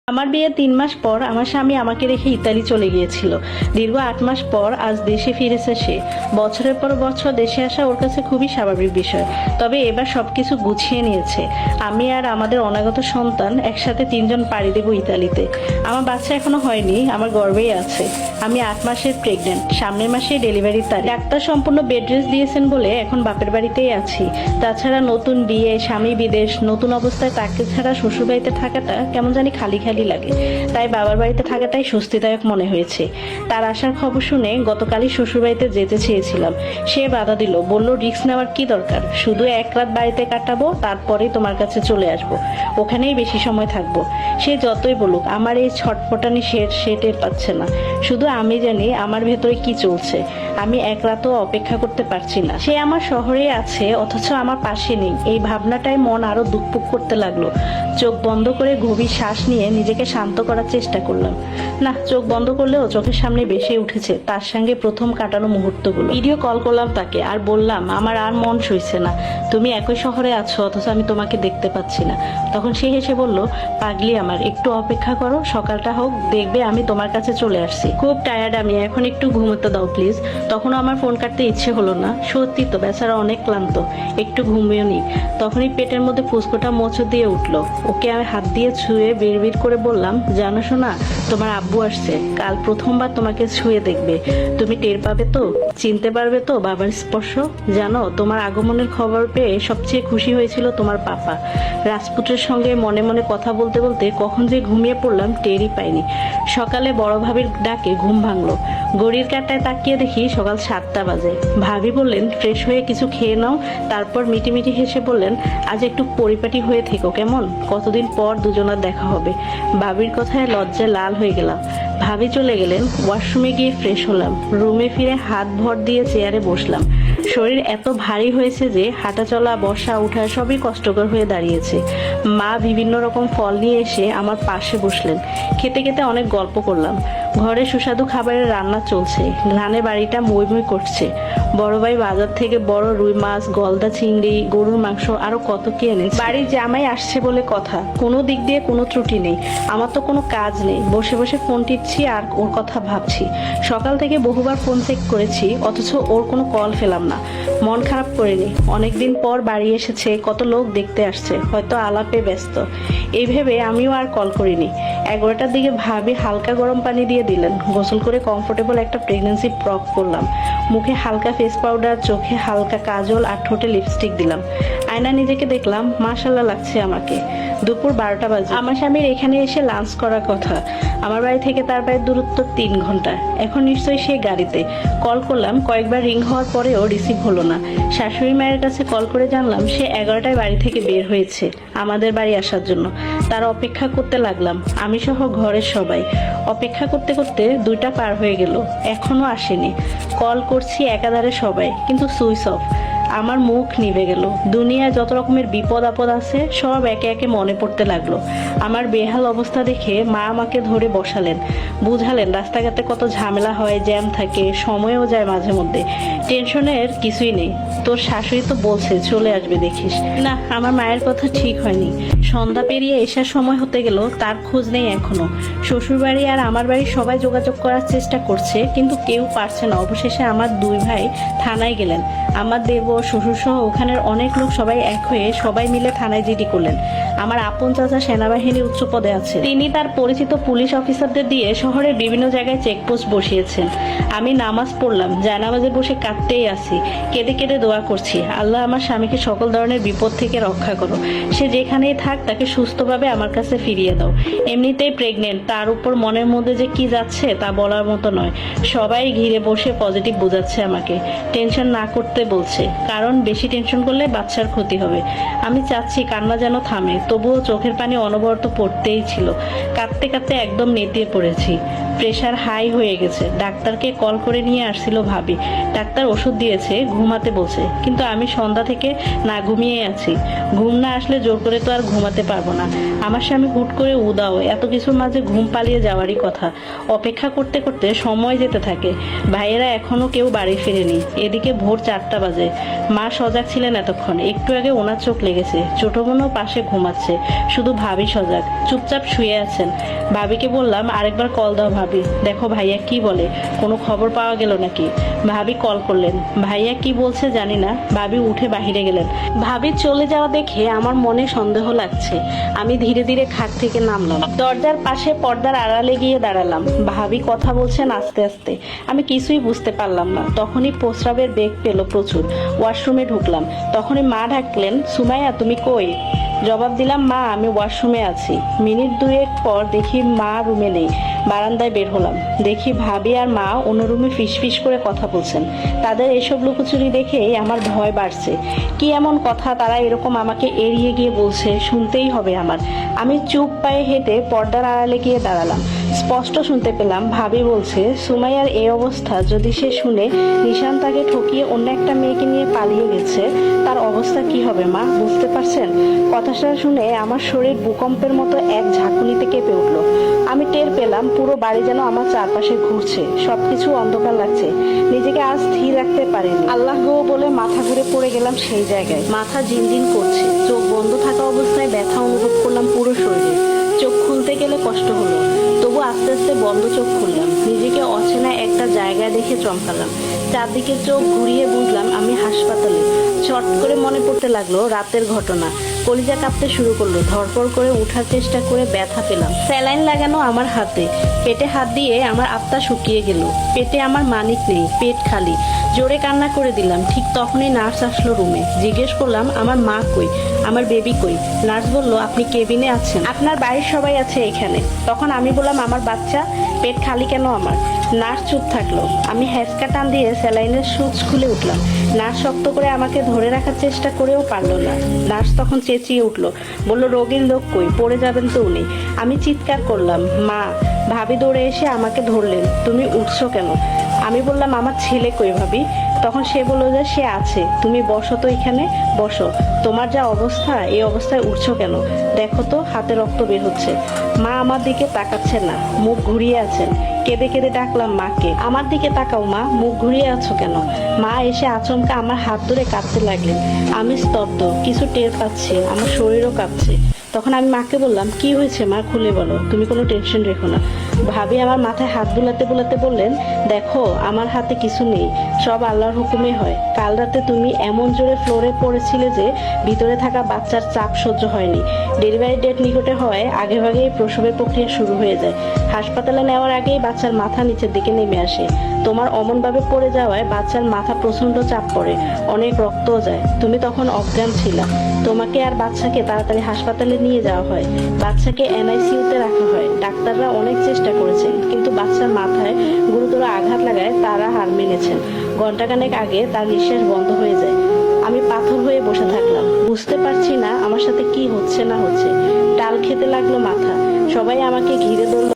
আমার বিয়ে 3 মাস পর আমার স্বামী আমাকে রেখে ইতালি চলে গিয়েছিল। দীর্ঘ 8 মাস পর আজ দেশে ফিরেছে সে। বছরের পর বছর দেশে আসা ওর কাছে খুবই স্বাভাবিক বিষয়। তবে এবার সবকিছু গুছিয়ে নিয়েছে। আমি আর আমাদের অনাগত সন্তান একসাথে 3 জন পাড়ি দেব ইতালিতে। আমার বাচ্চা এখনো হয়নি, আমার গর্ভেই আছে। আমি 8 মাসের প্রেগনেন্ট, সামনের মাসে ডেলিভারির তারিখ। ডাক্তার সম্পূর্ণ বেড রেস্ট দিয়েছেন বলে এখন বাপের বাড়িতেই আছি। তাছাড়া নতুন বিয়ে, স্বামী বিদেশ, নতুন অবস্থায় তাকে ছাড়া শ্বশুরবাড়িতে থাকাটা কেমন জানি খালি খালি লাগে। তাই বাবার বাড়িতে থাকাটাই স্বস্তিদায়ক মনে হয়েছে। তার আসার খবর শুনে গতকালই শ্বশুরবাড়িতে যেতে চেয়েছিলাম, সে বাধা দিল, বলল রিস্ক নেওয়ার কি দরকার, শুধু 1 রাত বাড়িতে কাটাবো, তারপরে তোমার কাছে চলে আসবো, ওখানেই বেশি সময় থাকবো। সে যতই বলুক আমার এই ছটফটানি সে টের পাচ্ছে না। শুধু আমি জানি আমার ভেতরে কি চলছে। আমি 1 রাতও অপেক্ষা করতে পারছি না। সে আমার শহরে আছে অথচ আমার পাশে নেই, এই ভাবনাটাই মন আরো দুকপুক করতে লাগলো। চোখ বন্ধ করে গভীর শ্বাস নিয়ে নিজেকে শান্ত করার চেষ্টা করলাম। না, চোখ বন্ধ করলেও চোখের সামনে ভেসে উঠেছে তার সঙ্গে প্রথম কাটানো মুহূর্তগুলো। ভিডিও কল করলাম তাকে আর বললাম আমার আর মন সইছে না, তুমি একই শহরে আছো অথচ আমি তোমাকে দেখতে পাচ্ছি না। তখন সে হেসে বলল, পাগলি আমার, একটু অপেক্ষা করো, সকালটা হোক, দেখবে আমি তোমার কাছে চলে আসছি। খুব টায়ার্ড আমি, এখন একটু ঘুমোতে দাও প্লিজ। তখনও আমার ফোন কাটতে ইচ্ছে হলো না। সত্যি তো বেচারা অনেক ক্লান্ত, একটু ঘুমিয়ে নি। তখনই পেটের মধ্যে ফুসকোটা মোচড় দিয়ে উঠলো। ওকে আমি হাত দিয়ে ছুঁয়ে বিড়বিড় করে বললাম, জানো শোনা, তোমার আব্বু আসছে, কাল প্রথমবার তোমাকে ছুঁয়ে দেখবে। তুমি টের পাবে তো, চিনতে পারবে তো বাবার স্পর্শ। জানো, তোমার আগমনের খবর পেয়ে সবচেয়ে খুশি হয়েছিল তোমার পাপা। রাজপুত্রের সঙ্গে মনে মনে কথা বলতে বলতে কখন যে ঘুমিয়ে পড়লাম টেরই পাইনি। সকালে বড় ভাবির ডাকে ঘুম ভাঙলো। ঘড়ির কাঁটায় তাকিয়ে দেখি সকাল 7টা বাজে। ভাবি বললেন, ফ্রেশ হয়ে কিছু খেয়ে নাও। তারপর মিটিমিটি হেসে বললেন, আজ একটু পরিপাটি হয়ে থেকো কেমন, কতদিন পর দুজনার দেখা হবে। ভাবির কথায় লজ্জায় লাল হয়ে গেলাম। ভাবি চলে গেলেন, ওয়াশরুমে গিয়ে ফ্রেশ হলাম। রুমে ফিরে হাত ভর দিয়ে চেয়ারে বসলাম। শরীর এত ভারী হয়েছে যে হাঁটা চলা, বসা, উঠা সবই কষ্টকর হয়ে দাঁড়িয়েছে। মা বিভিন্ন রকম ফল নিয়ে এসে আমার পাশে বসলেন। খেতে খেতে অনেক গল্প করলাম। ঘরে সুস্বাদু খাবারের রান্না চলছে, ঘ্রাণে বাড়িটা মই মই করছে। বড় ভাই বাজার থেকে বড় রুই মাছ, গলদা চিংড়ি, গরুর মাংস আরো কত কি এনেছে। বাড়ির জামাই আসছে বলে কথা, কোনো দিক দিয়ে কোনো ত্রুটি নেই। আমার তো কোনো কাজ নেই, বসে বসে ফোন টিপছি আর ওর কথা ভাবছি। সকাল থেকে বহুবার ফোন চেক করেছি অথচ ওর কোনো কল পেলাম না। মন খারাপ করিনি, অনেকদিন পর বাড়ি এসেছে, কত লোক দেখতে আসছে, হয়তো আলাপে ব্যস্ত, এই ভেবে আমিও আর কল করিনি। 11টার দিকে ভাবি হালকা গরম পানি দিয়ে দিলেন। গোসল করে কমফোর্টেবল একটা প্রেগন্যান্সি ফ্রক পরলাম। মুখে হালকা ফেস পাউডার, চোখে হালকা কাজল আর ঠোঁটে লিপস্টিক দিলাম। আয়না নিজেকে দেখলাম, মাশাআল্লাহ লাগছে আমাকে। দুপুর 12টা বাজে। আমার স্বামীর এখানে এসে লাঞ্চ করার কথা। আমার বাড়ি থেকে তার বাড়ির দূরত্ব 3 ঘন্টা। এখন নিশ্চয়ই সে গাড়িতে। কল করলাম, কয়েকবার রিং হওয়ার পরেও রিসিভ হলো না। শাশুড়ি মায়ের কাছে কল করে জানলাম সে 11টায় বাড়ি থেকে বের হয়েছে আমাদের বাড়ি আসার জন্য। তার অপেক্ষা করতে লাগলাম, আমি সহ ঘরের সবাই। অপেক্ষা করতে করতে 2টা পার হয়ে গেল, এখনো আসেনি। কল করছি একাধারে সবাই, কিন্তু সুইচ অফ। আমার মুখ নিভে গেল। দুনিয়ায় যত রকমের বিপদ আপদ আছে সব একে একে মনে পড়তে লাগলো। আমার বেহাল অবস্থা দেখে মা আমাকে ধরে বসালেন, বুঝালেন রাস্তাঘাটে কত ঝামেলা হয়, জ্যাম থাকে, সময়ও যায় মাঝে মধ্যে। টেনশনের কিছুই নেই, তোর শাশুড়ি তো বলছে চলে আসবে দেখিস। না, আমার মায়ের কথা ঠিক হয়নি। সন্ধ্যা পেরিয়ে এসার সময় হতে গেল, তার খোঁজ নেই এখনো। শ্বশুর বাড়ি আর আমার বাড়ি সবাই যোগাযোগ করার চেষ্টা করছে, কিন্তু কেউ পারছে না। অবশেষে আমার 2 ভাই থানায় গেলেন। আমার দেবর, শ্বশুর সহ ওখানের অনেক লোক সবাই এক হয়ে সবাই মিলে থানায় জিডি করলেন। আমার আপন চাচা সেনাবাহিনীর উচ্চ পদে আছে, তিনি তার পরিচিত পুলিশ অফিসারদের দিয়ে শহরের বিভিন্ন জায়গায় চেকপোস্ট বসিয়েছেন। আমি নামাজ পড়লাম, জানামাজে বসে কাঁদতেই আছি, কেঁদে কেঁদে দোয়া করছি, আল্লাহ আমার স্বামীকে সকল ধরনের বিপদ থেকে রক্ষা করো। সে যেখানেই থাক তাকে সুস্থভাবে আমার কাছে ফিরিয়ে দাও। এমনিতেই প্রেগনেন্ট, তার উপর মনের মধ্যে যে কি যাচ্ছে তা বলার মতো নয়। সবাই ঘিরে বসে পজিটিভ বোঝাচ্ছে আমাকে, টেনশন না করতে বলছে, কারণ বেশি টেনশন করলে বাচ্চার ক্ষতি হবে। আমি চাচ্ছি কান্না যেন থামে, তবুও চোখের পানি অনবরত পড়তেই ছিল। কাঁদতে কাঁদতে একদম নেতিয়ে পড়েছি। প্রেশার হাই হয়ে গেছে। ডাক্তারকে কল করে নিয়ে আসছিল ভাবি। ডাক্তার ওষুধ দিয়েছে, ঘুমাতে বলছে, কিন্তু আমি সন্ধ্যা থেকে না ঘুমিয়ে আছি। ঘুম না আসলে জোর করে তো আর ঘুমাতে পারবো না। আমার স্বামী হুট করে উদাও, এত কিছুর মাঝে ঘুম পালিয়ে যাওয়ারই কথা। অপেক্ষা করতে করতে সময় যেতে থাকে। ভাইয়েরা এখনো কেউ বাড়ি ফেরেনি। এদিকে ভোর 4টা বাজে। মা সজাগ ছিলেন এতক্ষণ, একটু আগে ওনার চোখ লেগেছে। ছোট বোনও পাশে ঘুমাচ্ছে, শুধু ভাবি সজাগ, চুপচাপ শুয়ে আছেন। ভাবিকে বললাম, আরেকবার কল দাও ভাবি, দেখো ভাইয়া কি বলে, কোনো খবর পাওয়া গেল নাকি। ভাবি কল করলেন, ভাইয়া কি বলছে জানি না। ভাবি উঠে বাহিরে গেলেন। ভাবি চলে যাওয়া দেখে আমার মনে সন্দেহ লাগছে। আমি ধীরে ধীরে খাট থেকে নামলাম, দরজার পাশে পর্দার আড়ালে গিয়ে দাঁড়ালাম। ভাবি কথা বলছেন আস্তে আস্তে, আমি কিছুই বুঝতে পারলাম না। তখনই প্রস্রাবের বেগ পেল প্রচুর, ওয়াশরুমে ঢুকলাম। তখনই মা ডাকলেন, সুমাইয়া তুমি কই? জবাব দিলাম, মা আমি ওয়াশরুমে আছি। মিনিট দুয়েক পর দেখি মা রুমে নেই। বারান্দায় বের হলাম, দেখি ভাবি আর মা অন্য রুমে ফিসফিস করে কথা বলছেন। তাদের এসব লুকোচুরি দেখেই আমার ভয় বাড়ছে। কি এমন কথা তারা এরকম আমাকে এড়িয়ে গিয়ে বলছে, শুনতেই হবে আমার। আমি চুপ পায়ে হেঁটে পর্দার আড়ালে গিয়ে দাঁড়ালাম। স্পষ্ট শুনতে পেলাম ভাবি বলছে, সুমাইয়ার এই অবস্থা যদি সে শুনে নিশান তাকে ঠকিয়ে অন্য একটা মেয়েকে নিয়ে পালিয়ে গেছে, তার অবস্থা কি হবে মা, বুঝতে পারছেন? কথাটা শুনে আমার শরীর ভূকম্পের মতো এক ঝাঁকুনিতে কেঁপে উঠল। আমি টের পেলাম পুরো বাড়ি যেন আমার চারপাশে ঘুরছে, সবকিছু অন্ধকার লাগছে। নিজেকে আর স্থির রাখতে পারিনি। আল্লাহ গো বলে মাথা ঘুরে পড়ে গেলাম সেই জায়গায়। মাথা জিনজিন করছে, চোখ বন্ধ থাকা অবস্থায় ব্যথা অনুভব করলাম পুরো শরীরে। চোখ খুলতে গেলে কষ্ট হলো, তবু আস্তে আস্তে বন্ধ চোখ খুললাম। নিজেকে অচেনা একটা জায়গায় দেখে চমকালাম। চারদিকে চোখ ঘুরিয়ে বুঝলাম আমি হাসপাতালে। চট করে মনে পড়তে লাগলো রাতের ঘটনা। কলিজা কাঁপতে শুরু করলো। ধরপড় করে উঠার চেষ্টা করে ব্যথা পেলাম। স্যালাইন লাগানো আমার হাতে। পেটে হাত দিয়ে আমার আত্মা শুকিয়ে গেল। পেটে আমার মানিক নেই, পেট খালি। জোরে কান্না করে দিলাম। ঠিক তখনই নার্স আসলো রুমে। জিজ্ঞেস করলাম, আমার মা কই, আমার বেবি কই? নার্স বলল, আপনি কেবিনে আছেন, আপনার বাড়ির সবাই আছে এখানে। তখন আমি বললাম, আমার বাচ্চা, পেট খালি কেন আমার? নার্স চুপ থাকলো। আমি হ্যাঁচকা টান দিয়ে স্যালাইনের সুচ খুলে উঠলাম। নার্স শক্ত করে আমাকে ধরে রাখার চেষ্টা করেও পারলো না। নার্স তখন চেঁচিয়ে উঠলো, বলল, রোগীর লোক কই, পড়ে যাবেন তো উনি। আমি চিৎকার করলাম, মা। ভাবি দৌড়ে এসে আমাকে ধরলেন, তুমি উঠছো কেন? আমি বললাম, আমার ছেলে কই ভাবি? তখন সে বলল যে সে আছে, তুমি বসো তো এখানে, বসো। তোমার যা অবস্থা, এই অবস্থায় উঠছো কেন? দেখো তো হাতে রক্ত বের হচ্ছে। মা আমার দিকে তাকাচ্ছে না, মুখ ঘুরিয়ে আছেন। কেঁদে কেঁদে ডাকলাম মাকে, আমার দিকে তাকাও মা, মুখ ঘুরিয়ে আছো কেন? মা এসে আচমকা আমার হাত ধরে কাঁদতে লাগলেন। আমি স্তব্ধ, কিছু টের পাচ্ছি, আমার শরীরও কাঁপছে। তখন আমি মাকে বললাম, কি হয়েছে মা, খুলে বলো, তুমি কোনো টেনশন রেখো না। ভাবি আমার মাথায় হাত বুলাতে বুলাতে বললেন, দেখো আমার হাতে কিছু নেই, সব আল্লাহর হুকুমে হয়। কাল রাতে তুমি এমন জোরে ফ্লোরে পড়েছিলে যে ভিতরে থাকা বাচ্চার চাপ সহ্য হয়নি। ডেলিভারি ডেট নিকটে হয়, আগে ভাগেই প্রসবের প্রক্রিয়া শুরু হয়ে যায়। হাসপাতালে নেওয়ার আগেই বাচ্চার মাথা নিচের দিকে নেমে আসে। তোমার অমনভাবে পড়ে যাওয়ায় বাচ্চার মাথা প্রচন্ড চাপ পড়ে, অনেক রক্তও যায়। তুমি তখন অজ্ঞান ছিলা। তোমাকে আর বাচ্চাকে তাড়াতাড়ি হাসপাতালে নিয়ে যাওয়া হয়। বাচ্চাকে এনআইসিইউতে রাখা হয়। ডাক্তাররা অনেক চেষ্টা করেছেন, কিন্তু বাচ্চার মাথায় গুরুতর আঘাত লাগায় তারা হার মেনেছেন। ঘন্টাখানেক আগে তার নিঃশ্বাস বন্ধ হয়ে যায়। আমি পাথর হয়ে বসে থাকলাম, বুঝতে পারছি না আমার সাথে কি হচ্ছে না হচ্ছে। ডাল খেতে লাগলো মাথা। সবাই আমাকে ঘিরে ধরল।